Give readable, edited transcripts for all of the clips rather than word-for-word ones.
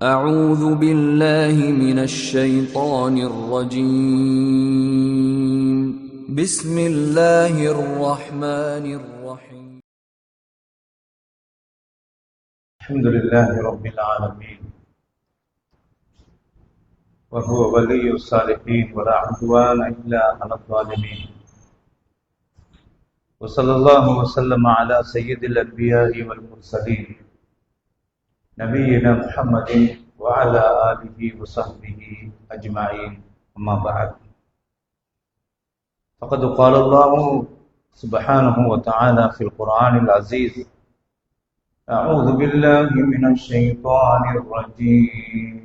أعوذ بالله من الشيطان الرجيم بسم الله الرحمن الرحيم الحمد لله رب العالمين وهو ولي الصالحين ولا عدوان إلا على الظالمين وصلى الله وسلم على سيد الأنبياء والمرسلين نبينا محمد وعلى آله وصحبه أجمعين أما بعد فقد قال الله سبحانه وتعالى في القرآن العزيز أعوذ بالله من الشيطان الرجيم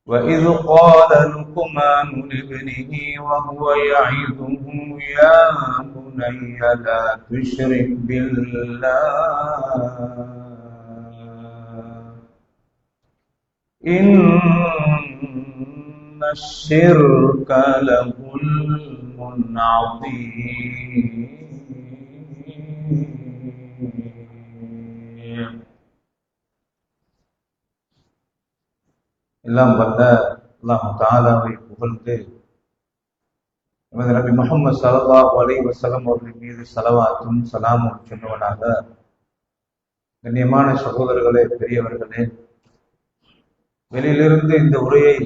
وإذ قال لقمان لابنه وهو يعظه يا بني لا تشرك بالله إن الشرك لظلم عظيم. எல்லாம் வல்ல அல்லாஹ் தஆலாவை புகழ்ந்து நமது நபி முஹம்மது ஸல்லல்லாஹு அலைஹி வஸல்லம் அவர்களின் மீது ஸலவாத்தும் ஸலாமும் சொன்னவனாக, கண்ணியமான சகோதரர்களே, பெரியவர்களே, வெளியிலிருந்து இந்த உரையை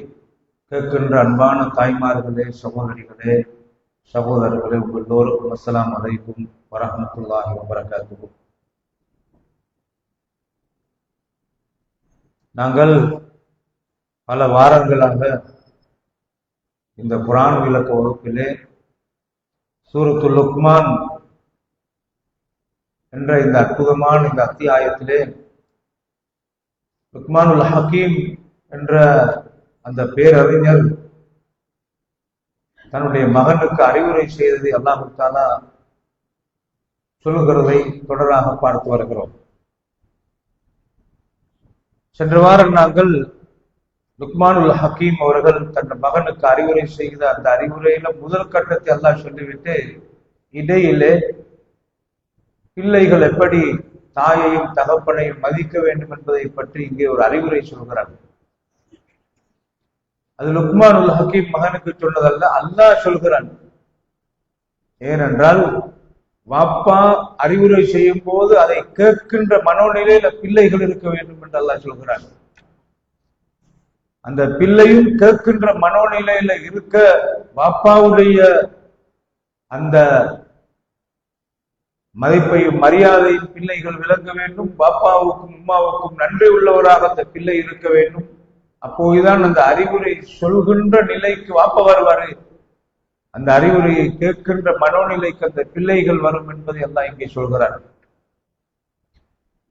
கேட்கின்ற அன்பான தாய்மார்களே, சகோதரிகளே, சகோதரர்களே, உங்கள் எல்லோருக்கும் அஸ்ஸலாமு அலைக்கும் வரஹ்மத்துல்லாஹி வபரகாத்துஹு. நாங்கள் பல வாரங்களாக இந்த குர்ஆன் விளக்க வகுப்பிலே சூரத்துல் லுக்மான் என்ற இந்த அற்புதமான இந்த அத்தியாயத்திலே லுக்மானுல் ஹக்கீம் என்ற அந்த பேரறிஞர் தன்னுடைய மகனுக்கு அறிவுரை செய்ததை அல்லாஹ் தஆலா சொல்லுகிறதை தொடராக பார்த்து வருகிறோம். சென்ற வாரம் நாங்கள் லுக்மானுல் ஹக்கீம் அவர்கள் தன் மகனுக்கு அறிவுரை செய்த அந்த அறிவுரையில முதல் கட்டத்தை அல்லாஹ் சொல்லிவிட்டு, இடையிலே பிள்ளைகள் எப்படி தாயையும் தகப்பனையும் மதிக்க வேண்டும் என்பதை பற்றி இங்கே ஒரு அறிவுரை சொல்கிறார். அது லுக்மானுல் ஹக்கீம் மகனுக்கு சொன்னதல்ல, அல்லாஹ் சொல்கிறான். ஏனென்றால் வாப்பா அறிவுரை செய்யும் போது அதை கேட்கின்ற மனோநிலையில பிள்ளைகள் இருக்க வேண்டும் என்று அல்லாஹ் சொல்கிறான். அந்த பிள்ளையும் கேட்கின்ற மனோநிலையில இருக்க பாப்பாவுடைய அந்த மதிப்பையும் மரியாதையும் பிள்ளைகள் விளங்க வேண்டும். பாப்பாவுக்கும் உம்மாவுக்கும் நன்றி உள்ளவராக அந்த பிள்ளை இருக்க வேண்டும். அப்போதுதான் அந்த அறிவுரை சொல்கின்ற நிலைக்கு வாப்பா வருவாரு, அந்த அறிவுரையை கேட்கின்ற மனோநிலைக்கு அந்த பிள்ளைகள் வரும் என்பதை எல்லாம் இங்கே சொல்கிறார்.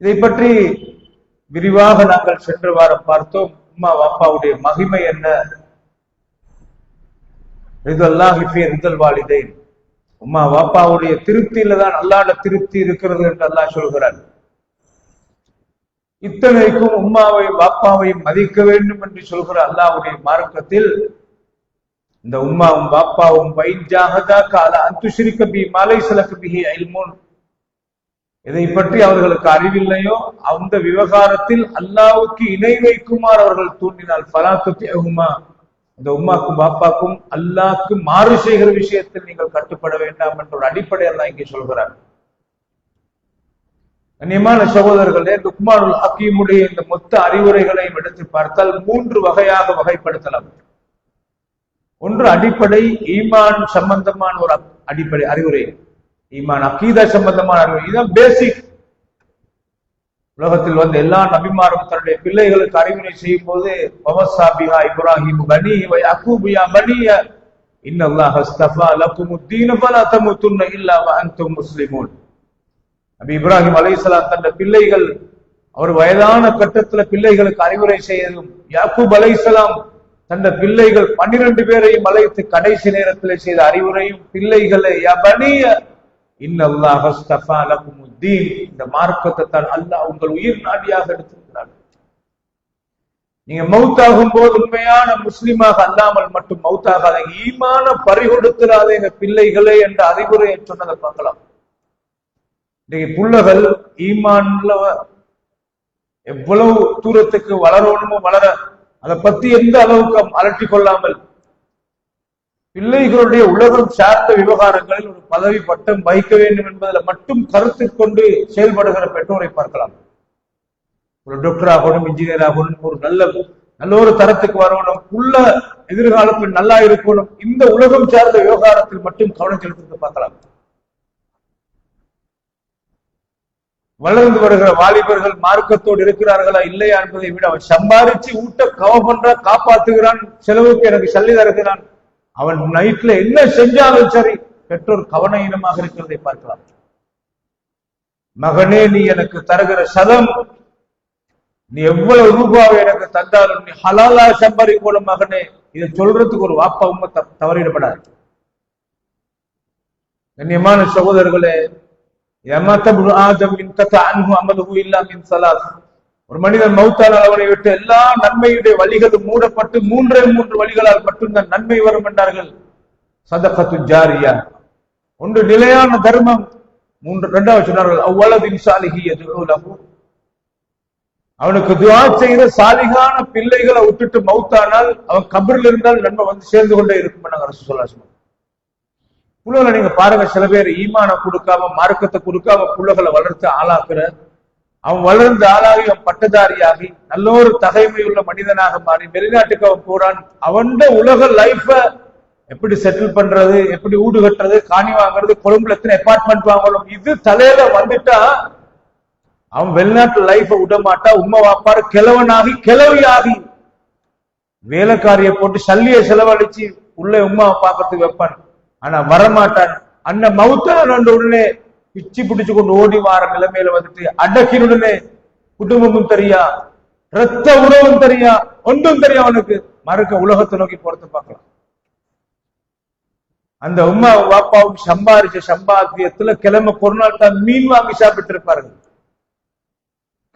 இதை பற்றி விரிவாக நாங்கள் சென்ற வாரம் பார்த்தோம். உம்மா வாப்பாவுடைய மகிமை என்ன? ரிதல்லாஹி ஃபீ ரிதல் வாலிதைன். உம்மா வாப்பாவுடைய திருப்தியில தான் அல்லாஹ்வுடைய திருப்தி இருக்கிறது என்று அல்லாஹ் சொல்கிறார். இத்தனைக்கும் உம்மாவையும் வாப்பாவையும் மதிக்க வேண்டும் என்று சொல்கிற அல்லாஹ்வுடைய மார்க்கத்தில் இந்த உம்மாவும் வாப்பாவும் வைஜாஹதாக அலா அன் துஷ்ரிக பி மா லைஸ லக பிஹி இல்முன், இதை பற்றி அவர்களுக்கு அறிவில்லையோ அந்த விவகாரத்தில் அல்லாஹ்வுக்கு இணை வைக்குமாறு அவர்கள் தூண்டினால் ஃபலா துத்திஹுமா, இந்த உம்மாக்கும் பாப்பாக்கும் அல்லாஹ்க்கு மாறு செய்கிற விஷயத்தில் நீங்கள் கட்டுப்பட வேண்டாம் என்ற ஒரு அடிப்படை அல்லாஹ் இங்கே சொல்கிறார். கண்ணியமான சகோதரர்களே, லுக்மானுல் ஹக்கீமுடைய இந்த மொத்த அறிவுரைகளை எடுத்து பார்த்தால் மூன்று வகையாக வகைப்படுத்தலாம். ஒன்று அடிப்படை ஈமான் சம்பந்தமான ஒரு அடிப்படை அறிவுரை, ஈமான் அகீதா சம்பந்தமான அறிவுரை. இதுதான் பேசிக். உலகத்தில் வந்த எல்லா நபிமாரும் தன்னுடைய பிள்ளைகளுக்கு அறிவுரை செய்யும் போது வவஸாபிஹா இப்ராஹீம் பனீஹி வ யாக்கூபு யா பனிய இன்னல்லாஹ அஸ்தஃபா லகுமுத்தீன ஃபலா தமுத்துன்ன இல்லா வ அன்தும் முஸ்லிமூன். நபி இப்ராஹிம் அலைஹிஸ்ஸலாம் தன்னுடைய பிள்ளைகள், அவர் வயதான கட்டத்துல பிள்ளைகளுக்கு அறிவுரை செய்ததும், யாக்கூப் அலைஹிஸ்ஸலாம் தன்னுடைய பிள்ளைகள் 12 பேரையும் அழைத்து கடைசி நேரத்தில் செய்த அறிவுரையும், பிள்ளைகளை யா பனிய இன்னல்லாஹ அஸ்தஃபா லகுமுத்தீன், இந்த மார்க்கத்தை தான் அல்லாஹ் உங்கள் உயிர் நாடியாக எடுத்திருக்கிறார். நீங்க மௌத்தாகும் போது உண்மையான முஸ்லிமாக அல்லாமல் மட்டும் மௌத்தாகாத, ஈமான பறிகொடுக்கிறாத எங்க பிள்ளைகளே என்ற அறிவுரையை சொன்னதை பார்க்கலாம். இன்னைக்கு புள்ளகள் ஈமான்ல எவ்வளவு தூரத்துக்கு வளரணுமோ வளர, அதை பத்தி எந்த அளவுக்கு அலட்டி கொள்ளாமல் பிள்ளைகளுடைய உலகம் சார்ந்த விவகாரங்களில் ஒரு பதவி பட்டம் வைக்க வேண்டும் என்பதில் மட்டும் கருத்து கொண்டு செயல்படுகிற பெற்றோரை பார்க்கலாம். ஒரு டாக்டர் ஆகணும், இன்ஜினியர் ஆகணும், ஒரு நல்ல ஒரு தரத்துக்கு வரணும், உள்ள எதிர்காலத்தில் நல்லா இருக்கணும், இந்த உலகம் சார்ந்த விவகாரத்தில் மட்டும் கவனம் செலுத்த பார்க்கலாம். வளர்ந்து வருகிற வாலிபர்கள் மார்க்கத்தோடு இருக்கிறார்களா இல்லையா என்பதை விட, அவன் சம்பாதிச்சு ஊட்ட கவம் பண்ற, காப்பாத்துகிறான், செலவுக்கு எனக்கு சல்லி தருகிறான், அவன் நைட்ல என்ன செஞ்சாலும் சரி, பெற்றோர் கவனஈனமாக இருக்கிறதை பார்க்கலாம். மகனே, நீ எனக்கு தருகிற சதம், நீ எவ்வளவு ரூபாவை எனக்கு தந்தாலும் நீ ஹலாலா சம்பாதிக்கணும் மகனே, இதை சொல்றதுக்கு ஒரு வாப்பா உண்மை தவறிடப்படாது. கண்ணியமான சகோதரர்களே, ஒரு மனிதன் மௌத்தானால் அவனை விட்டு எல்லா நன்மையுடைய வழிகளும் மூடப்பட்டு 3 வழிகளால் மட்டும்தான் நன்மை வரும் என்றார்கள். சதகத்து ஜாரியா, ஒன்று நிலையான தர்மம், 2வது சொன்னார்கள் அவ்வளவின் சாலிஹி எதுலகு, அவனுக்கு துஆ செய்த சாலிகான பிள்ளைகளை விட்டுட்டு மௌத்தானால் அவன் கபரில் இருந்தால் நன்மை வந்து சேர்ந்து கொண்டே இருக்கும். ரசூலுல்லாஹி புள்ளகளை நீங்க பாருங்க, சில பேர் ஈமான கொடுக்காம மார்க்கத்தை கொடுக்காம புள்ளகளை வளர்த்து ஆளாக்குற, அவன் வளர்ந்து ஆளாகி அவன் பட்டதாரியாகி நல்ல ஒரு தகைமை உள்ள மனிதனாக மாறி வெளிநாட்டுக்கு அவன் போறான். அவன் உலக லைஃப எப்படி செட்டில் பண்றது, எப்படி வீடு கட்டுறது, காணி வாங்குறது, கொழும்புல எத்தனை அபார்ட்மெண்ட் வாங்கணும், இது தலையில வந்துட்டா அவன் வெளிநாட்டு லைஃப விட மாட்டா. உம்மை வாப்பாரு கிழவனாகி கிழவியாகி வேலைக்காரிய போட்டு சல்லிய செலவழிச்சு உள்ள உம்மாவை பார்க்கறதுக்கு வைப்பான். ஆனா வரமாட்டான். அண்ணன் மௌத்தான உடனே பிச்சு பிடிச்சு கொண்டு ஓடி வார நிலைமையில வந்துட்டு அடக்கினுடனே குடும்பமும் தெரியா, ரத்த உறவும் தெரியா, ஒன்றும் தெரியும் அவனுக்கு, மறுக்க உலகத்தை நோக்கி போறத பார்க்கலாம். அந்த உம்மா வாப்பாவும் சம்பாதிச்ச சம்பாத்தியத்துல கிழமை ஒரு நாள் தான் மீன் வாங்கி சாப்பிட்டு இருப்பார்கள்,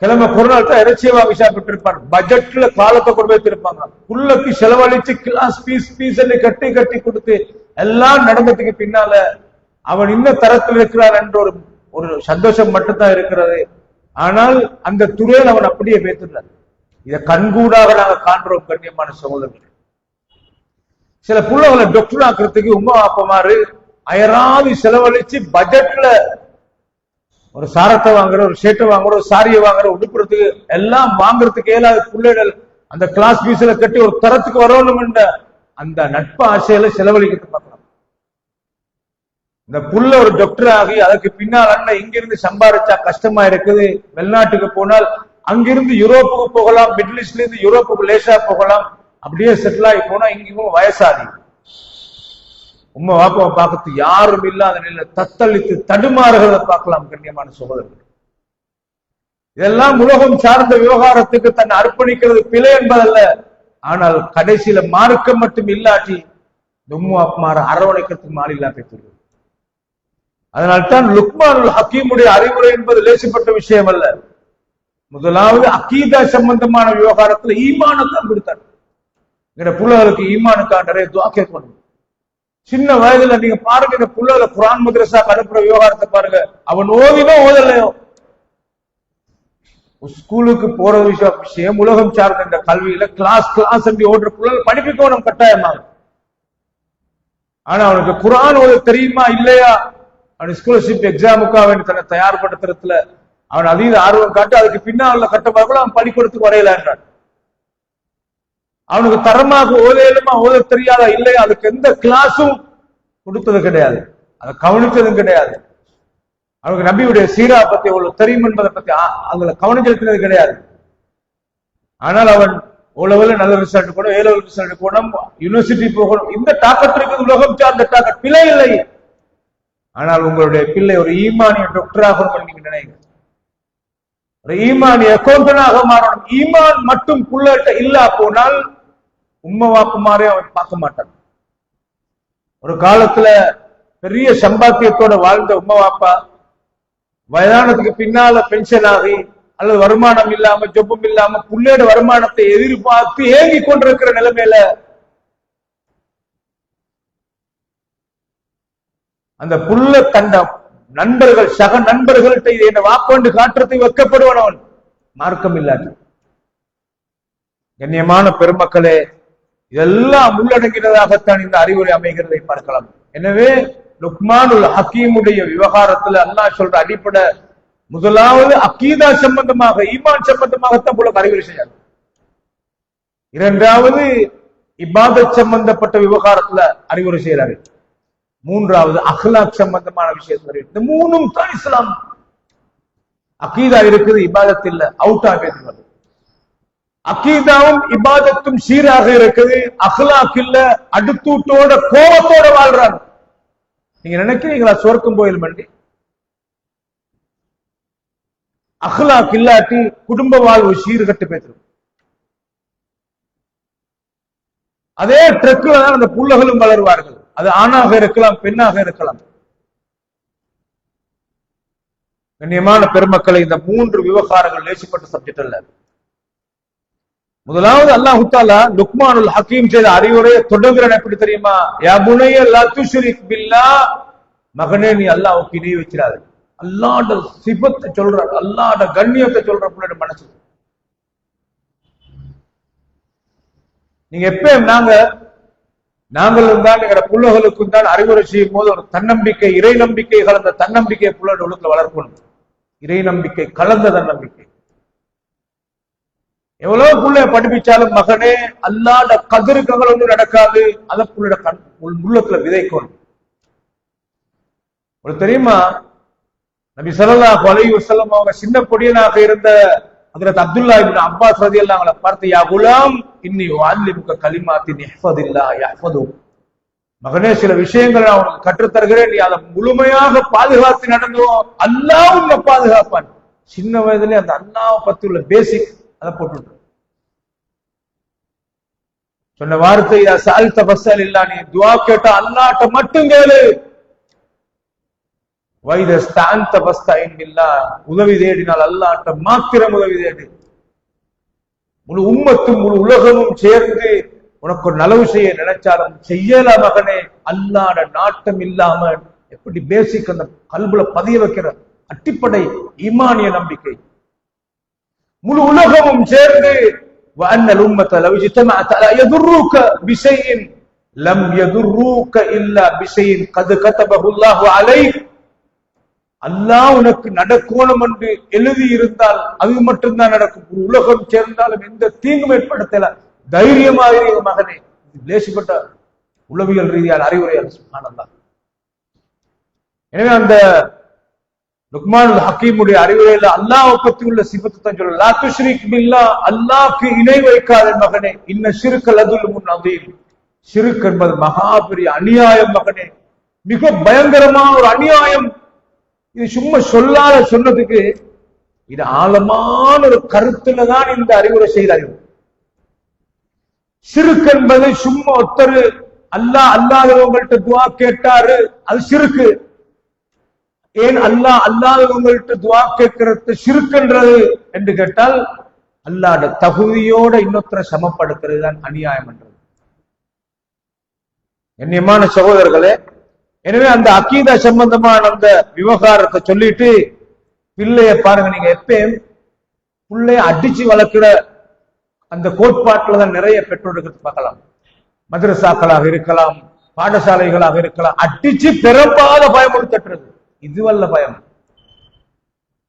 கிழமை ஒரு நாள் தான் இறைச்சியை வாங்கி சாப்பிட்டு இருப்பாங்க, பட்ஜெட்ல காலத்தை கொண்டு வைத்திருப்பாங்க, புள்ளக்கு செலவழிச்சு கிளாஸ் பீஸ் கட்டி கட்டி கொடுத்து எல்லாம் நடந்ததுக்கு பின்னால அவன் இன்னும் தரத்தில் இருக்கிறார் என்ற ஒரு சந்தோஷம் மட்டும்தான் இருக்கிறது. ஆனால் அந்த துறையில் அவன் அப்படியே பேத்துட்டார். இதை கண்கூடாக நாங்க காண்றோம். கண்ணியமான சகோதரர்கள், சில புள்ளகளை டாக்டர் ஆக்குறதுக்கு உம்மா அப்பமாறு அயராது செலவழிச்சு பட்ஜெட்ல ஒரு சாரத்தை வாங்குற, ஒரு ஷர்ட்டை வாங்குற, ஒரு சாரியை வாங்குற, உடுப்புறதுக்கு எல்லாம் வாங்குறதுக்கு ஏழாவது பிள்ளைகள் அந்த கிளாஸ் பீஸ்ல கட்டி ஒரு தரத்துக்கு வரணும் என்ற அந்த நட்பு ஆசையில செலவழிக்கிறது பார்க்கலாம். இந்த புள்ள ஒரு டாக்டர் ஆகி அதுக்கு பின்னால் அண்ணன் இங்கிருந்து சம்பாதிச்சா கஷ்டமா இருக்குது, வெளிநாட்டுக்கு போனால் அங்கிருந்து யூரோப்புக்கு போகலாம், மிடில் ஈஸ்ட்ல இருந்து யூரோப்புக்கு லேசா போகலாம், அப்படியே செட்டில் ஆகி போனா இங்கும் வயசாகி உம்மை வாப்பாவை பார்க்கறது யாரும் இல்லாத நிலையில தத்தளித்து தடுமாறுகிறத பார்க்கலாம். கண்ணியமான சகோதரர்கள், இதெல்லாம் உலகம் சார்ந்த விவகாரத்துக்கு தன்னை அர்ப்பணிக்கிறது பிழை என்பதல்ல. ஆனால் கடைசியில மார்க்கம் மட்டும் இல்லாட்டி உம்மா அப்மார அரவணைக்கிறதுக்கு மாறி இல்லா பேசுகிறது. அதனால்தான் லுக்மானுல் ஹக்கீமுடைய அறிவுரை என்பது லேசிப்பட்ட விஷயம் அல்ல. முதலாவது அகீதா சம்பந்தமான விவகாரத்துல ஈமானத்தான் கொடுத்தார். எங்க புள்ளகளுக்கு ஈமானுக்கான நிறைய துஆ கேட்கணும். சின்ன வயதுல நீங்க பாருங்க, இந்த புள்ளகளை குர்ஆன் மദ്രസா அனுப்புற விவகாரத்தை பாருங்க, அவன் ஓதினோ ஓதலையோ ஸ்கூலுக்கு போற விஷயம் உலகம் சார்ந்த இந்த கல்வியில கிளாஸ் ஓடுற புள்ளகள் படிப்பிக்கணும் கட்டாயமாக. ஆனா அவனுக்கு குர்ஆன் ஓத தெரியுமா இல்லையா, அவன் ஸ்காலர்ஷிப் எக்ஸாமுக்காக வேண்டி தன்னை தயார்படுத்துறதுல அவன் அதீத ஆர்வம் காட்டு, அதுக்கு பின்னால கட்டமாக அவன் படிக்கிறதுக்கு வரையல என்றான். அவனுக்கு தரமாக ஓதையிலுமா ஓத தெரியாதா இல்லையா, அதுக்கு எந்த கிளாஸும் கொடுத்தது கிடையாது, அதை கவனித்ததும் கிடையாது. அவனுக்கு நபியுடைய சீரா பத்தி எவ்வளவு தெரியும் என்பதை பத்தி அதுல கவனம் செலுத்தினது கிடையாது. ஆனால் அவன் ஓலவெல நல்ல ரிசல்ட் கூட, ஏலவெல் ரிசல்ட் கூட, யூனிவர்சிட்டி போகணும், இந்த தாக்கத்திற்கு உலகம் சார்ந்த தாக்கத் பிழை இல்லை. ஆனால் உங்களுடைய பிள்ளை ஒரு ஈமானிய டாக்டராக நீங்க நினைங்க, ஒரு ஈமானிய அக்கௌண்டனாக மாறணும். ஈமான் மட்டும் புள்ளட்ட இல்லா போனால் உம்மை வாப்புமாரே அவன் பார்க்க மாட்டான். ஒரு காலத்துல பெரிய சம்பாத்தியத்தோட வாழ்ந்த உம்மை வாப்பா வயதானதுக்கு பின்னால பென்ஷன் ஆகி அல்லது வருமானம் இல்லாம ஜொப்பும் இல்லாம புள்ளையோட வருமானத்தை எதிர்பார்த்து ஏங்கி கொண்டிருக்கிற நிலைமையில அந்த புள்ள தண்ட நண்பர்கள் சக நண்பர்கள்ட்ட இதை என்ன வாக்கொண்டு காட்டுறதை வெக்கப்படுவான் அவன், மார்க்கம் இல்லாது. கண்ணியமான பெருமக்களே, இதெல்லாம் உள்ளடங்கினதாகத்தான் இந்த அறிவுரை அமைகிறதை பார்க்கலாம். எனவே லுக்மானுல் ஹக்கீமுடைய விவகாரத்துல அல்லாஹ் சொல்ற அடிப்படை முதலாவது அகீதா சம்பந்தமாக, ஈமான் சம்பந்தமாகத்தான் போல அறிவுரை செய்யாது. இரண்டாவது இபாதத் சம்பந்தப்பட்ட விவகாரத்துல அறிவுரை செய்யறாரு. மூன்றாவது அஹ்லாக் சம்பந்தமான விஷயத்துல. இந்த மூணும் தான் இஸ்லாம். அகீதா இருக்குது, இபாதத் இல்ல, அவுட் ஆகிறது. அகீதாவும் இபாதத்தும் சீராக இருக்குது, அஹ்லாக் இல்ல, அடுத்தூட்டோட கோபத்தோட வாழ்றாங்க. நீங்க நினைக்கிறீங்களா சொர்க்கம் போயில் மண்டி? அஹ்லாக் இல்லாட்டி குடும்ப வாழ்வு சீர்கட்டு பேசுறோம். அதே ட்ரக்குல தான் அந்த புள்ளகளும் வளருவார்கள். அது ஆணாக இருக்கலாம், பெண்ணாக இருக்கலாம். கண்ணியமான பெருமக்களை, இந்த மூன்று விவகாரங்கள் லேசிப்பட்ட சப்ஜெக்ட் அல்ல. முதலாவது அல்லாஹ் தஆலா லுக்மானுல் ஹக்கீம் செய்த அறிவுரையை தொடங்குறேன் எப்படி தெரியுமா? யா புனைய லா துஷ்ரிக் பில்லாஹ், மகனே நீ அல்லாஹ்வுக்கு இணை வைக்கிறாய். அல்லாஹ்ட சிபத்தை சொல்றார், அல்லாஹ்ட கண்ணியத்தை சொல்ற புள்ளோட மனசு. நீங்க எப்பயும் நாங்களும் தான் எங்க புள்ளகளுக்கும் தான் அறிவுரை செய்யும் போது ஒரு தன்னம்பிக்கை, இறை நம்பிக்கை கலந்த தன்னம்பிக்கை புள்ளோட உள்ளத்துல வளர்க்கணும். இறை நம்பிக்கை கலந்த தன்னம்பிக்கை. எவ்வளவு புள்ளைய படிப்பிச்சாலும் மகனே அல்லாஹ்ட கதிர்கள் ஒன்றும் நடக்காது, அத புள்ளோட உள்ளத்துல விதைக்கணும். உங்களுக்கு தெரியுமா, நபி ஸல்லல்லாஹு அலைஹி வஸல்லம் அவங்க சின்ன பொடியனாக இருந்த ஹஜ்ரத் அப்துல்லாஹ் இப்னு அப்பாஸ் ரலியல்லாஹு அன்ஹு பார்த்து, யா குலாம் இன்னி உஅல்லிமுக கலிமாத்தின் இஹ்ஃபதில்லாஹ் யஹ்ஃபது, மகனே சில விஷயங்களை நான் உனக்கு கற்றுத் தருகிறேன், நீ அதை முழுமையாக பாதுகாத்து நடந்தோ அல்லாஹ் உன்னை பாதுகாப்பான். சின்ன வயதுல அந்த அல்லாஹ் பத்தி உள்ள பேசிக் அதை போட்டு சொன்ன வார்த்தை, சஅல்த ஃபஸ்அல் இல்லா, நீ துஆ கேட்டா அல்லாஹ்ட்ட மட்டும் கேளு. வைதஸ்தஅன்த ஃபஸ்தஇன் பில்லாஹ், உதவி தேடினால் அல்லாஹ்ட்ட மாத்திரம் உதவி தேடு. முழு உம்மத்தும் முழு உலகமும் சேர்ந்து உனக்கு ஒரு நலவு செய்ய நினைச்சாலும் செய்யல மகனே, அல்லாஹ்ட நாட்டம் இல்லாம எப்படி பேசிக் அந்த கல்புல பதிய வைக்கிற அடிப்படை ஈமானிய நம்பிக்கை. முழு உலகமும் சேர்ந்து வஅன்னல் உம்மத லவ் இஜ்தமஅத் அலா யதுர்ருக பிஷைஇன் லம் யதுர்ருக இல்லா பிஷைஇன் கத் கதபஹு அல்லாஹு அலைக், அல்லாஹ் உனக்கு நடக்கணும் என்று எழுதி இருந்தால் அது மட்டும்தான் நடக்கும். உலகம் சேர்ந்தாலும் எந்த தீங்கும் ஏற்படுத்தல. தைரியமாக மகனே, லேசிப்பட்ட உளவியல் ரீதியான அறிவுரையால் சுப்ஹானல்லாஹ். எனவே அந்த லுக்மானுல் ஹக்கீமுடைய அறிவுரையில அல்லாஹ் பத்தி உள்ள சிபத்தை தான் சொல்ல, லா துஷ்ரிக் பில்லாஹ், அல்லாஹ்க்கு இணை வைக்காத மகனே, இன்ன ஷிர்க லதுல்முன் அதீம், ஷிர்க் என்பது மகா பெரிய அநியாயம் மகனே, மிக பயங்கரமான ஒரு அநியாயம். இது சும்மா சொல்லாத சொன்னதுக்கு இது ஆழமான ஒரு கருத்துல தான் இந்த அறிவுரை செய்கிறார்கள். ஷிர்க் என்பது சும்மா ஒருத்தர் அல்லாஹ் அல்லாதவங்கள்ட்ட துஆ கேட்டாரு, அது ஷிர்க். ஏன் அல்லாஹ் அல்லாதவங்கள்ட்ட துஆ கேட்கிறது ஷிர்க்ன்றது என்று கேட்டால், அல்லாஹ்ட தகுதியோட இன்னொருத்தரை சமப்படுத்துறது தான் அநியாயம் என்றது. கண்ணியமான சகோதரர்களே, எனவே அந்த அகீதா சம்பந்தமான அந்த விவகாரத்தை சொல்லிட்டு பிள்ளைய பாருங்க. நீங்க எப்பயும் பிள்ளைய அடிச்சு வளர்க்கிற அந்த கோட்பாட்டுல தான் நிறைய பெற்றோர்கள் பார்க்கலாம். மதரசாக்களாக இருக்கலாம், பாடசாலைகளாக இருக்கலாம், அடிச்சு பெரும்பால பயமுறுத்துறது. இதுவல்ல பயம்.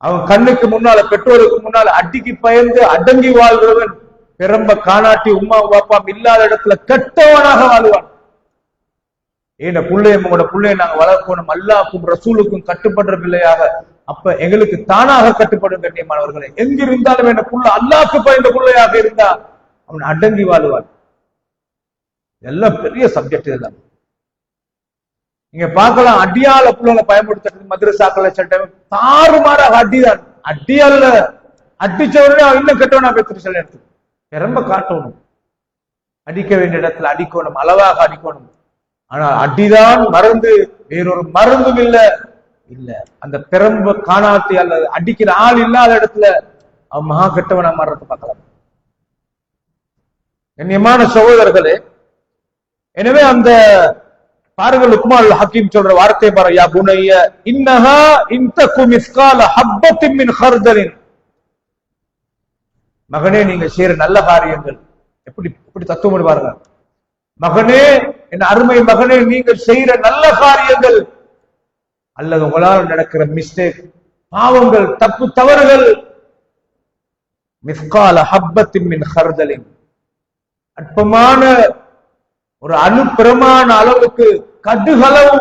அவன் கண்ணுக்கு முன்னால, பெற்றோருக்கு முன்னால அடிக்கு பயந்து அடங்கி வாழ்கிறவன் பெரும்ப காணாட்டி உம்மா பாப்பாம் இல்லாத இடத்துல கெட்டவனாக வாழ்வான். ஏன்னா உங்களோட பிள்ளைய நாங்க வளர்க்கணும், அல்லாஹ்வுக்கும் ரசூலுக்கும் கட்டுப்படுற பிள்ளையாக. அப்ப எங்களுக்கு தானாக கட்டுப்படும் கண்ணியமானவர்களே. எங்கிருந்தாலும் என்ன புள்ள அல்லாஹ்வுக்கு பயந்த பிள்ளையாக இருந்தா அவன் அடங்கி வாழ்வான். எல்லாம் பெரிய சப்ஜெக்ட். இதெல்லாம் நீங்க பார்க்கலாம். அடியால புள்ளல பயன்படுத்துறது மதரசாக்களை சட்டம் தாறுமாறாக அடிதான். அடியால அடிச்சவனே அவன் இன்னும் கெட்டவனா பேசுற சில இடத்துக்கு ரொம்ப காட்டணும். அடிக்க வேண்டிய இடத்துல அடிக்கணும், அளவாக அடிக்கணும். ஆனா அடிதான் மருந்து, வேறொரு மருந்தும் இல்ல. அந்த பெரம்ப காணாத்தி அல்லது அடிக்கிற ஆள் இல்லாத இடத்துல அவன் மகா கெட்டவனா மாறுறத பார்க்கலாம். கண்ணியமான சகோதரர்களே, எனவே அந்த பாருங்கள் லுக்மான் ஹக்கீம் சொல்ற வார்த்தை பாரு, யா புனைய இன்னஹா இன்தகு மிஸ்கால ஹப்பத்தின் மின் ஹர்தலின். மகனே நீங்க செய்யற நல்ல காரியங்கள் எப்படி எப்படி தத்துவம் பாருங்க. மகனே, என் அருமை மகனே, நீங்க செய்யற நல்ல காரியங்கள் அல்லது உங்களால் நடக்கிற மிஸ்டேக், பாவங்கள், தப்பு தவறுகள், மிஸ்கால ஹப்பத்தின் மின் ஹர்தலின், அற்பமான ஒரு அணுப்பிரமாண அளவுக்கு கடுகளவு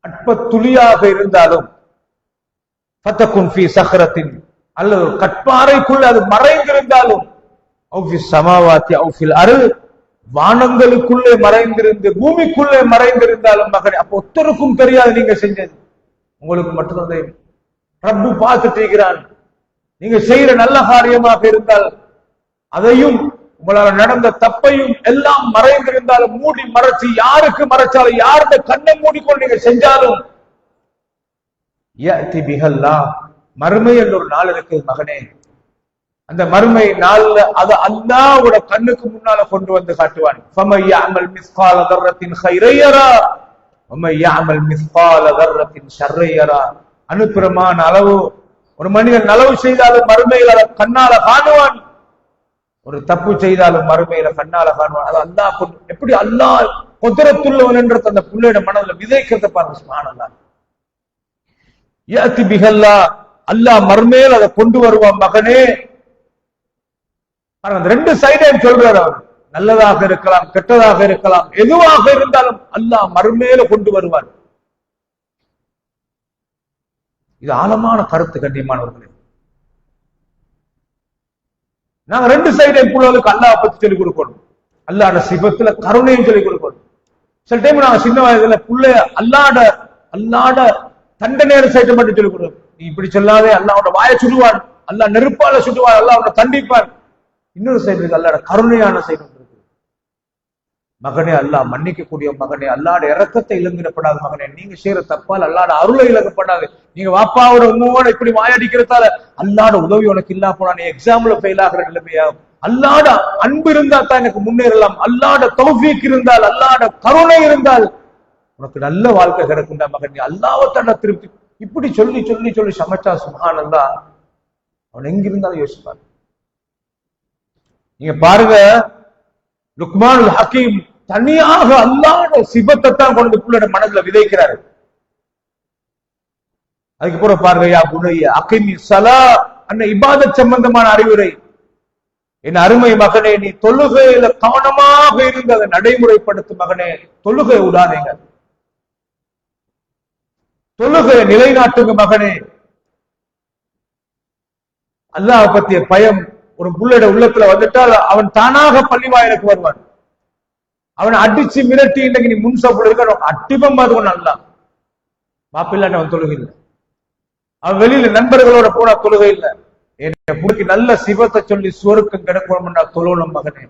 அற்ப துளியாக இருந்தாலும் ஃபதகுன் ஃபீ ஸஹ்ரத்தின், அல்லது கற்பாறைக்குள் அது மறைந்திருந்தாலும், அவு ஃபீஸ் ஸமாவாத்தி அவு ஃபில் அர்த், வானங்களுக்குள்ளே மறைந்திருந்து பூமிக்குள்ளே மறைந்திருந்தாலும் மகனே, அப்போ ஒருத்தருக்கும் தெரியாது நீங்க செஞ்சது, உங்களுக்கு மட்டும்தான் தெரியும். ரப்பு பார்த்துட்டு இருக்கிறான். நீங்க செய்யற நல்ல காரியமாக இருந்தால் அதையும் உங்களால் நடந்த தப்பையும் எல்லாம் மறைந்திருந்தாலும் மூடி மறைச்சு, யாருக்கு மறைச்சாலும், யாருடைய கண்ணை மூடிக்கொண்டு நீங்க செஞ்சாலும், யஅதி பிஹல்லாஹ், மறுமை என்ற ஒரு நாள் இருக்கு மகனே. அந்த மறுமை நாள்ல அது அல்லாஹ்வோட கண்ணுக்கு முன்னால கொண்டு வந்து காட்டுவான். ஃபமன் யஅமல் மிஸ்கால தர்ரத்தின் கைரன் யரா வமன் யஅமல் மிஸ்கால தர்ரத்தின் ஷர்ரன் யரா. அனுப்பிரமான அளவு ஒரு மனிதன் நலவு செய்தாலும் மறுமையில் அதை கண்ணால காணுவான், ஒரு தப்பு செய்தாலும் மறுமையில கண்ணால காணுவான். அது அல்லாஹ் எப்படி அல்லாஹ் குத்ரத்துள்ளவன் என்ற அந்த புள்ளையோட மனதில் விதைக்கிறத பாருங்க. சுப்ஹானல்லாஹ். யஅதி பிஹல்லாஹ், அல்லாஹ் மறுமையில் அதை கொண்டு வருவான் மகனே. ரெண்டு சைடையும் சொல்றாரு அவர். நல்லதாக இருக்கலாம், கெட்டதாக இருக்கலாம், எதுவாக இருந்தாலும் அல்லாஹ் மறுமையில கொண்டு வருவார். இது ஆழமான கருத்து கண்ணியமானவர்களே. நாங்க ரெண்டு சைடையும் புள்ளவர்களுக்கு அல்லாஹ் பத்தி சொல்லிக் கொடுக்கணும். அல்லாஹ்ட சிபத்துல கருணையும் சொல்லிக் கொடுக்கணும். சில டைம் நாங்க சின்ன வயதுல புள்ள அல்லாஹ்ட தண்டனையான சைட்டை மட்டும் சொல்லிக் கொடுக்கணும். நீ இப்படி சொல்லாதே, அல்லாஹ்வோட வாயை சுடுவான், அல்லாஹ் நெருப்பால சுடுவான், அல்லாஹ்வோட தண்டிப்பான். இன்னொரு சைடு அல்லாஹ்ட கருணையான சைடு இருக்கு. மகனே, அல்லாஹ் மன்னிக்கக்கூடிய மகனே, அல்லாஹ்ட இரக்கத்தை இழந்துடப்படாத மகனே, நீங்க செய்யற தப்பால் அல்லாஹ்ட அருளை இழக்கப்படாது. நீங்க வாப்பாவோட உம்மோட இப்படி வாயடிக்கிறதால அல்லாஹ்ட உதவி உனக்கு இல்லா போனா நீ எக்ஸாம்ல ஃபெயில் ஆகிற நிலைமையாகும். அல்லாஹ்ட அன்பு இருந்தா தான் எனக்கு முன்னேறலாம். அல்லாஹ்ட தௌஃபீக் இருந்தால், அல்லாஹ்ட கருணை இருந்தால் உனக்கு நல்ல வாழ்க்கை கிடைக்கும்டா மகன். நீ அல்லாஹ்வை தன்னை திருப்தி இப்படி சொல்லி சொல்லி சொல்லி சமைச்சா சுப்ஹானல்லாஹ், அவன் எங்கிருந்தாலும் யோசிப்பார். நீங்க பாருங்க, லுக்மானுல் ஹக்கீம் தனியாக அல்லாஹ்வோட சிபத்தை தான் கொண்டு புள்ளோட மனதுல விதைக்கிறாரு. அதுக்கு பிறகு பாருங்க, யா புனைய அகிமி ஸலா, அந்த இபாதத் சம்பந்தமான அறிவுரை. என் அருமை மகனே, நீ தொழுகையில கவனமாக இருந்து அதை நடைமுறைப்படுத்தும் மகனே. தொழுகை விடாதீங்க, தொழுகையை நிலைநாட்டுங்க மகனே. அல்லாஹ் பத்திய பயம் ஒரு புள்ளோட உள்ளத்துல வந்துட்டால் அவன் தானாக பள்ளி வாயிலுக்கு வருவான். அவனை அடிச்சு மிரட்டி இன்னைக்கு நீ முன்சப்புல இருக்க அட்டிபம் பார்த்து நல்லா மாப்பிள்ளாட்ட அவன் தொழுகை இல்லை. அவன் வெளியில நண்பர்களோட போனா தொழுகை இல்லை. என் புள்ளைக்கு நல்ல சிவத்தை சொல்லி சுவருக்கம் கிடைக்கணும் என்றால் தொழணும் மகனே.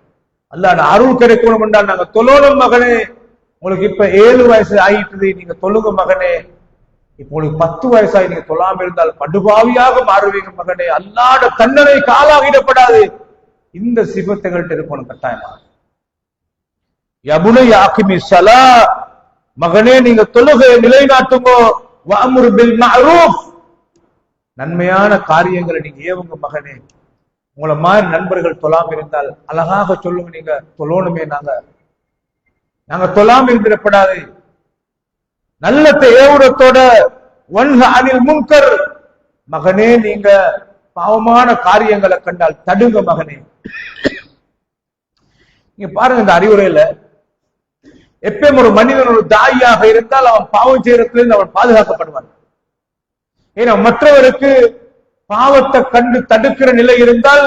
அல்லாஹ் அருள் கிடைக்கணும் என்றால் நாங்க தொழணும் மகனே. உங்களுக்கு இப்ப 7 வயசு ஆயிட்டுது, நீங்க தொழுங்க மகனே. இப்ப உங்களுக்கு 10 வயசாகி நீங்க தொழாம இருந்தால் படுபாவியாக மாறுவீங்க மகனே. அல்லாஹ்ட தண்டனை காலாகிடப்படாது. இந்த சிபத்துகள்கிட்ட இருக்கணும் கட்டாயமா. யபுனை யாக்கிமி ஸலா, மகனே நீங்க தொழுகையை நிலைநாட்டுங்கோ. வஅமுர் பில் மஅரூஃப், நன்மையான காரியங்களை நீங்க ஏவுங்க மகனே. உங்களை மாதிரி நண்பர்கள் தொழாம இருந்தால் அழகாக சொல்லுங்க, நீங்க தொழணுமே, நாங்க தொழாம இருந்திடப்படாது. நல்லத்தை ஏவுறத்தோட வன்ஹ அனில் முன்கர், மகனே நீங்க பாவமான காரியங்களை கண்டால் தடுங்க மகனே. நீங்க பாருங்க, இந்த அறிவுரையில எப்பயும் ஒரு மனிதன் ஒரு தாயாக இருந்தால் அவன் பாவம் செய்யறதுல அவன் பாதுகாக்கப்படுவான். ஏன்னா மற்றவருக்கு பாவத்தை கண்டு தடுக்கிற நிலை இருந்தால்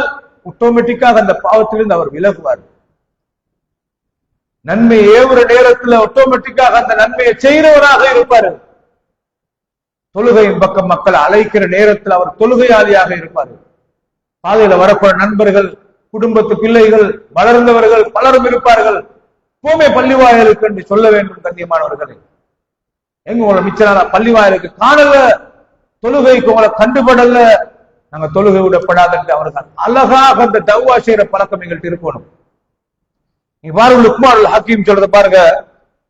ஆட்டோமேட்டிக்காக அந்த பாவத்திலிருந்து அவர் விலகுவார். நன்மை ஏவுற நேரத்தில் ஆட்டோமேட்டிக்காக அந்த நன்மையை செய்கிறவராக இருப்பார். தொழுகையின் பக்கம் மக்களை அழைக்கிற நேரத்தில் அவர் தொழுகையாளியாக இருப்பார். பாதையில வரப்போற நண்பர்கள், குடும்பத்து பிள்ளைகள், வளர்ந்தவர்கள் பலரும் இருப்பார்கள். போமே பள்ளிவாயலுக்கு என்று சொல்ல வேண்டும் கண்ணியமானவர்களே. எங்க உங்களை மிச்ச நாளா பள்ளிவாயலுக்கு காணல, தொழுகைக்கு உங்களை கண்டுபடல, நாங்க தொழுகை விடப்படாத அவர்கள் அழகாக அந்த தவ்வா செய்யற பழக்கம் எங்கள்கிட்ட இருக்கணும். நீ பாருங்க, லுக்மானுல் ஹக்கீம் சொல்றத பாருங்க.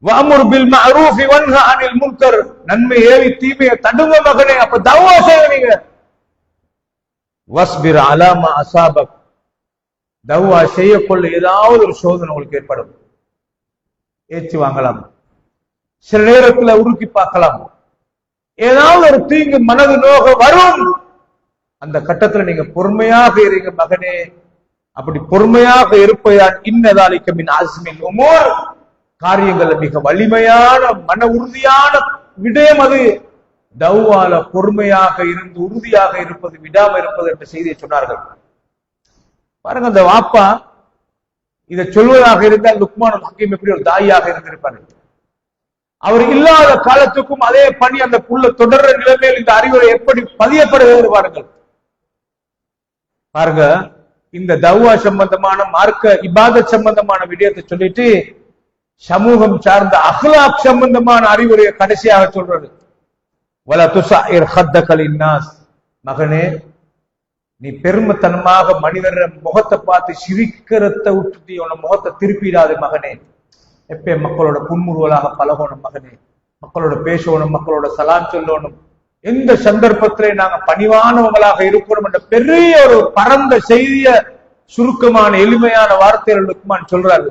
வஅமுர் பில் மஅரூஃபி வன்ஹா அனில் முன்கர், நன்மை ஏவி தீமையை தடுங்க மகனே. அப்ப தஅவா செய்வீங்க. வஸ்பிர் அலா மா அஸாபக், தஅவா செய்யக்குள்ள ஏதாவது ஒரு சோதனை உங்களுக்கு ஏற்படும். ஏச்சு வாங்கலாம், சில நேரத்தில் உருக்கி பார்க்கலாம், ஏதாவது ஒரு தீங்கு மனது நோக வரும். அந்த கட்டத்தில் நீங்க பொறுமையாக இருங்க மகனே. அப்படி பொறுமையாக இருப்பதால் இன்னதாலிக்க மின் அஸ்மில் உமூர், காரியங்கள் மிக வலிமையான மன உறுதியான விடயம் அது. தௌவால பொறுமையாக இருந்து உறுதியாக இருப்பது, விடாம இருப்பது என்ற செய்தியை சொன்னார்கள். பாருங்க, அந்த வாப்பா இதை சொல்வதாக இருந்தால் லுக்மானுல் ஹக்கீம் எப்படி ஒரு தாயாக இருந்திருப்பாரு. அவர் இல்லாத காலத்துக்கும் அதே பணி அந்த புள்ள தொடர்ற நிலைமையில் இந்த அறிவுரை எப்படி பதியப்படுகிறது பாருங்கள். பாருங்க, இந்த தௌவா சம்பந்தமான மார்க்க இபாதத் சம்பந்தமான விடயத்தை சொல்லிட்டு சமூகம் சார்ந்த அஹ்லாக் சம்பந்தமான அறிவுரையை கடைசியாக சொல்றது. வலா துஸஇர் ஹத்தக லின்னாஸ், மகனே நீ பெருமைத்தனமாக மனிதர முகத்தை பார்த்து சிரிக்கிறத விட்டுட்டு உன முகத்தை திருப்பிடாது மகனே. எப்ப மக்களோட புன்முறுவலாக பழகணும் மகனே, மக்களோட பேசணும், மக்களோட சலாம் சொல்லணும். எந்த சந்தர்ப்பத்திலே நாங்க பணிவானவங்களாக இருக்கணும் என்ற பெரிய ஒரு பரந்த செய்திய சுருக்கமான எளிமையான வார்த்தைகள் லுக்மான் சொல்றாரு.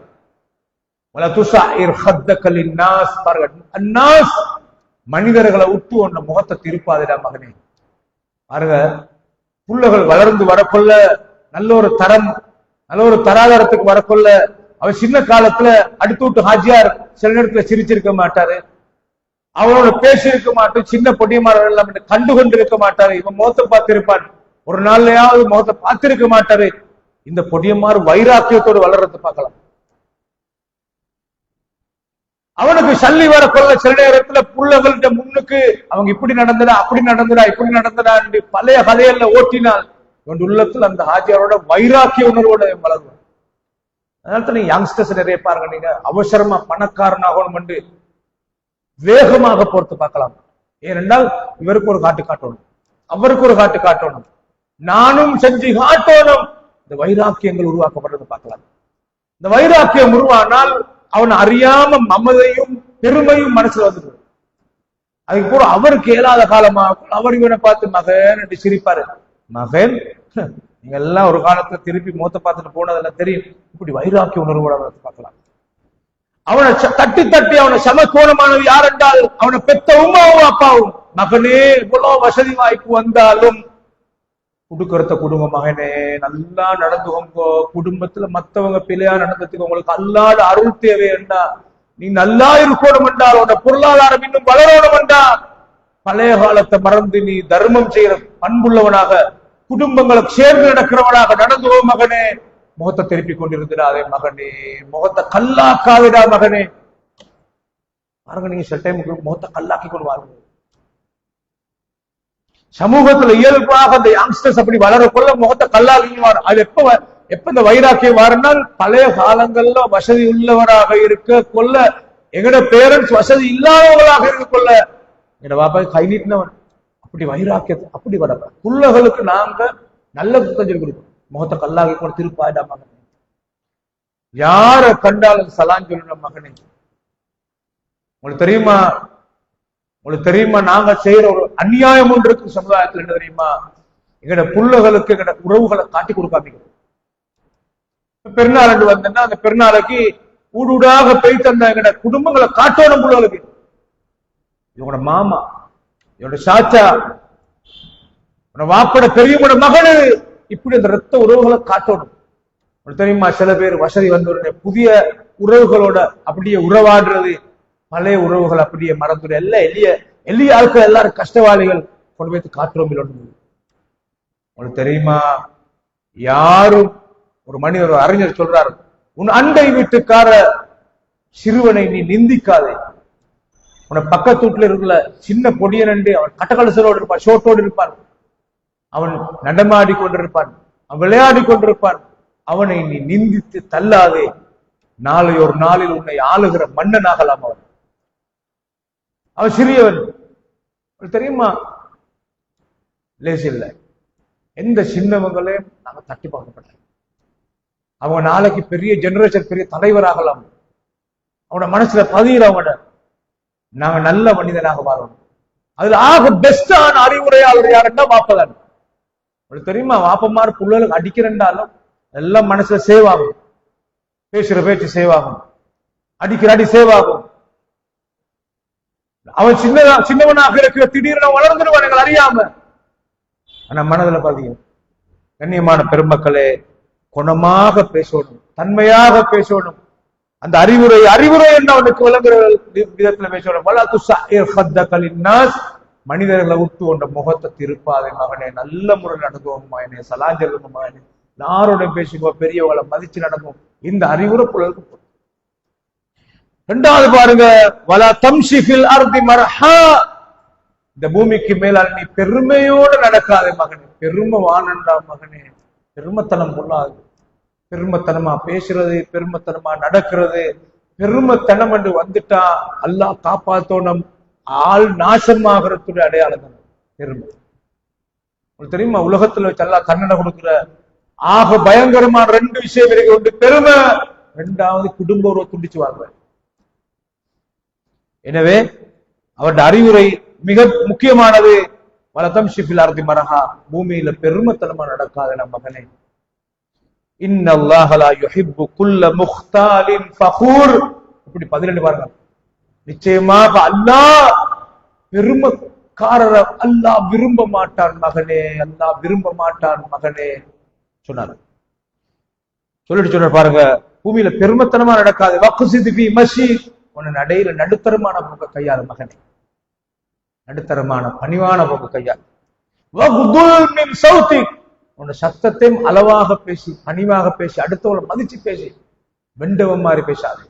மனிதர்களை விட்டு ஒன்ன முகத்தை திருப்பாதுடா மகனே. பாருங்க, புள்ளகள் வளர்ந்து வரக்கொள்ள நல்ல ஒரு தரம், நல்ல ஒரு தராதரத்துக்கு வரக்கொள்ள அவர் சின்ன காலத்துல அடுத்து விட்டு ஹாஜியார் சில நேரத்துல சிரிச்சிருக்க மாட்டாரு, அவரோட பேசியிருக்க மாட்டோம், சின்ன பொடியமார்கள் எல்லாம் கண்டுகொண்டு இருக்க மாட்டாரு. இவன் முகத்தை பார்த்திருப்பான், ஒரு நாள்லயாவது முகத்தை பார்த்திருக்க மாட்டாரு. இந்த பொடியமாறு வைராக்கியத்தோடு வளர்றதை பார்க்கலாம். அவனுக்கு சல்லி வர கொள்ள சில நேரத்துல புள்ளகள்கிட்ட முன்னுக்கு அவங்க இப்படி நடந்தடா, அப்படி நடந்தடா, இப்படி நடந்தடா என்று பழைய கதையல்ல ஓட்டினால் இவன் உள்ளத்துல அந்த ஹாஜியாரோட வைராக்கிய உணர்வோட வளருவான். அதனால நீங்க யங்ஸ்டர்ஸ் நிறைய பாருங்க, நீங்க அவசரமா பணக்காரனாகணும் என்று வேகமாக பொறுத்து பார்க்கலாம். ஏனென்றால் இவருக்கு ஒரு காட்டு காட்டணும், அவருக்கு ஒரு காட்டு காட்டணும், நானும் செஞ்சு காட்டணும். இந்த வைராக்கியங்கள் உருவாக்கப்படுறது பார்க்கலாம். இந்த வைராக்கியம் உருவானால் அவன் அறியாம மமதையும் பெருமையும் மனசுல வந்துடும். அதுக்கு பூரா அவருக்கு இயலாத காலமாக அவர் இவனை பார்த்து மகன் என்று சிரிப்பாரு. மகன், நீங்க எல்லாம் ஒரு காலத்துல திருப்பி மூத்த பார்த்துட்டு போனதெல்லாம் தெரியும். இப்படி வைராக்கிய உணர்வோட பார்க்கலாம். அவனை தட்டி தட்டி அவனை சமக்கோணமானது யார் என்றால் அவனை பெத்த உமாவும் அப்பாவும். மகனே, இவ்வளவு வசதி வாய்ப்பு வந்தாலும் குடுக்கறத குடும்ப மகனே, நல்லா நடந்துக்கோங்க. குடும்பத்துல மத்தவங்க பிள்ளையா நடந்ததுக்கு உங்களுக்கு அல்லாத அருள் தேவை என்றா, நீ நல்லா இருக்கணும் என்றால், உன்னோட பொருளாதாரம் இன்னும் வளரணும் என்றா, பழைய காலத்தை மறந்து நீ தர்மம் செய்யற பண்புள்ளவனாக, குடும்பங்களை சேர்ந்து நடக்கிறவனாக நடந்துவோ மகனே. முகத்தை திருப்பி கொண்டிருந்தாதே மகனே, முகத்தை கல்லாக்காவிடா மகனே. பாருங்க, நீங்க சில டைம் முகத்தை கல்லாக்கி கொள்வார்கள். சமூகத்துல இயல்பாக அந்த யங்ஸ்டர்ஸ் அப்படி வளரக்குள்ள முகத்தை கல்லாக்கிவார். அது எப்ப இந்த வைராக்கியம் வாருனால் பழைய காலங்கள்ல வசதி உள்ளவராக இருக்க கொள்ள, எங்கட பேரண்ட்ஸ் வசதி இல்லாதவங்களாக இருக்க கொள்ள எங்க பாப்பா கை நீட்டினவன். அப்படி வைராக்கியத்தை அப்படி வர புள்ளகளுக்கு நாங்க நல்ல புத்தஞ்சல் கொடுக்கணும். முகத்தை கல்லாகி கூட திருப்பாடா மகனே, யார கண்டாலும் சலான் சொல்லணும் மகனே. உங்களுக்கு தெரியுமா, உங்களுக்கு தெரியுமா நாங்க செய்யற ஒரு அநியாயம் ஒன்று இருக்கு சமுதாயத்தில். என்ன தெரியுமா, எங்கட புள்ளகளுக்கு எங்கட உறவுகளை காட்டி கொடுக்காமீங்க. பெருநாள் வந்தேன்னா அந்த பெருநாளைக்கு ஊடாக போய் தந்த எங்கட குடும்பங்களை காட்டணும். புள்ளகளுக்கு இவங்களோட மாமா, இவனோட சாச்சா, வாப்பட பெரியவனோட மகனு, இப்படி அந்த ரத்த உறவுகளை காட்டணும். தெரியுமா, சில பேர் வசதி வந்தவுடனே புதிய உறவுகளோட அப்படியே உறவாடுறது, பழைய உறவுகள் அப்படியே மறந்துடு. எல்லாம் எளிய ஆட்கள், எல்லாரும் கஷ்டவாளிகள் கொண்டு போய் காட்டுறோம். உங்களுக்கு தெரியுமா, யாரும் ஒரு மனிதர், ஒரு அறிஞர் சொல்றாரு, உன் அண்டை வீட்டுக்கார சிறுவனை நீ நிந்திக்காதே. உன பக்கத்து வீட்டுல இருக்கல சின்ன பொடியன் என்று அவன் கட்டக்கலசரோடு இருப்பான், ஷோட்டோடு இருப்பான், அவன் நடமாடி கொண்டிருப்பான், அவன் விளையாடி கொண்டிருப்பான். அவனை நீ நிந்தித்து தள்ளாதே. நாளை ஒரு நாளில் உன்னை ஆளுகிற மன்னனாகலாம். அவன் சிறியவன். தெரியுமா, லேசி இல்லை. எந்த சின்னவங்களையும் நாங்க தட்டி பார்க்கப்பட்ட அவங்க நாளைக்கு பெரிய ஜெனரேஷன், பெரிய தலைவராகலாம். அவனோட மனசுல பதிகிற அவனோட நாங்க நல்ல மனிதனாக வாழணும். அதுல ஆக பெஸ்டான அறிவுரையாளர் யாருன்னா வாப்பதான். உங்களுக்கு தெரியுமா, வாப்பமார் புள்ளலுக்கு அடிக்கிறண்டாலும் எல்லாம் மனசுல சேவ் ஆகும், பேசுற பேச்சு சேவ் ஆகும், அடிக்கிற அடி சேவ் ஆகும். அவன் சின்னவனாக இருக்கிற திடீர்னு வளர்ந்துடுவான் எங்களை அறியாம, ஆனா மனதுல பதியும். கண்ணியமான பெருமக்களே, குணமாக பேசணும், தன்மையாக பேசணும். அந்த அறிவுரை என்று அவனுக்கு விளங்குற விதத்துல பேசணும். மனிதர்களை விட்டு உண்ட முகத்தை திருப்பாதே மகனே, நல்ல முறையில் நடக்கும் மகனே, சலாஞ்சலும் மகனே, யாரோட பேசுங்க, பெரியவங்களை மதிச்சு நடக்கும். இந்த அறிவுரை புலருக்கு. இரண்டாவது பாருங்க, வலா தம்ஷி ஃபில் அர்தி மர்ஹா, இந்த பூமிக்கு மேலால் நீ பெருமையோடு நடக்காதே மகனே. பெருமை வானண்டா மகனே, பெருமைத்தனம் கொள்ளாது. பெருமைத்தனமா பேசுறது, பெருமைத்தனமா நடக்கிறது, பெருமைத்தனம் என்று வந்துட்டா அல்லாஹ் காப்பாத்தோனம், ஆள் நாசமாகிறதுடைய அடையாளம் தான் பெருமை. உங்களுக்கு தெரியுமா, உலகத்துல வச்சு அல்லாஹ் கண்ணனை கொடுக்கிற ஆக பயங்கரமான 2 விஷயம் இருக்கு. ஒன்று பெருமை, 2வது குடும்ப உறவை துண்டிச்சு வாழ்வார். எனவே அவருடைய அறிவுரை மிக முக்கியமானது. வலதம் ஷிஃபில் அர்தி மரஹா, பூமியில பெருமைத்தனமா நடக்காத நம் மகனே. இன்னல்லாஹ லா யுஹிப்பு குல்ல முக்தாலின் ஃபகூர். இப்படி 12 பாருங்க. நிச்சயமாக அல்லாஹ் பெருமைக்காரரை அல்லாஹ் விரும்ப மாட்டான் மகனே, அல்லாஹ் விரும்ப மாட்டான் மகனே சொன்னார். சொல்லிட்டு பாருங்க, பூமியில பெருமைத்தனமா நடக்காது. வக்ஸித் ஃபீ மஷி, உன்னை நடையில நடுத்தரமான போக்க கையாள மகனே, நடுத்தரமான பணிவான போக்கு கையாள். வகுதுல் மின் சௌதிக், உன்னை சத்தத்தையும் அளவாக பேசி, பணிவாக பேசி, அடுத்தவளை மதிச்சு பேசி, வெண்டவன் மாதிரி பேசாது,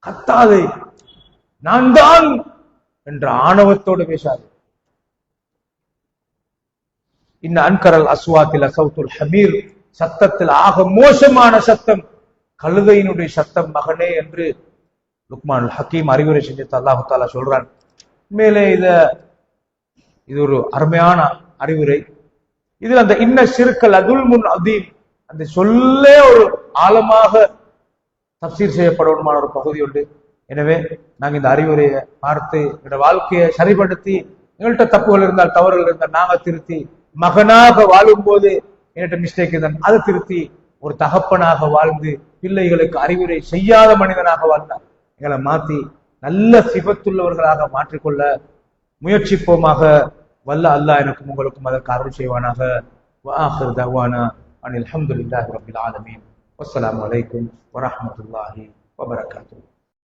கத்தாது, நான் தான் என்ற ஆணவத்தோடு பேசாது. இன்ன அன்கரல் அஸ்வாத்தில் சௌத்துல் ஹமீர், சத்தத்தில் ஆக மோசமான சத்தம் கழுதையினுடைய சத்தம் மகனே என்று லுக்மான் ஹக்கீம் அறிவுரை செஞ்சு அல்லாஹு தாலா சொல்றான். மேலே இது ஒரு அருமையான அறிவுரை. இதுல அந்த இன்ன சிறுக்கல் அதுல் முன் அதீம், அந்த சொல்லே ஒரு ஆழமாக தப்சீர் செய்யப்படணுமான ஒரு பகுதி உண்டு. எனவே நாங்க இந்த அறிவுரையை பார்த்து என்னோட வாழ்க்கையை சரிப்படுத்தி, எங்கள்கிட்ட தப்புகள் இருந்தால், தவறுகள் இருந்தால் நாங்க திருத்தி, மகனாக வாழும் போது என்கிட்ட மிஸ்டேக் இருந்தால் அதை திருத்தி, ஒரு தகப்பனாக வாழ்ந்து பிள்ளைகளுக்கு அறிவுரை செய்யாத மனிதனாக வாழ்ந்தார் எங்களை மாத்தி நல்ல சிபத்துள்ளவர்களாக மாற்றிக்கொள்ள முயற்சிப்போமாக. வல்ல அல்லாஹ் எனக்கும் உங்களுக்கும் அதற்கு அருள் செய்வானாக. வஆகிரு தஅவானா அனில் ஹம்துலில்லாஹி ரப்பில் ஆலமீன். வஸ்ஸலாமு அலைக்கும் வரஹ்மத்துல்லாஹி வபரகாத்துஹு.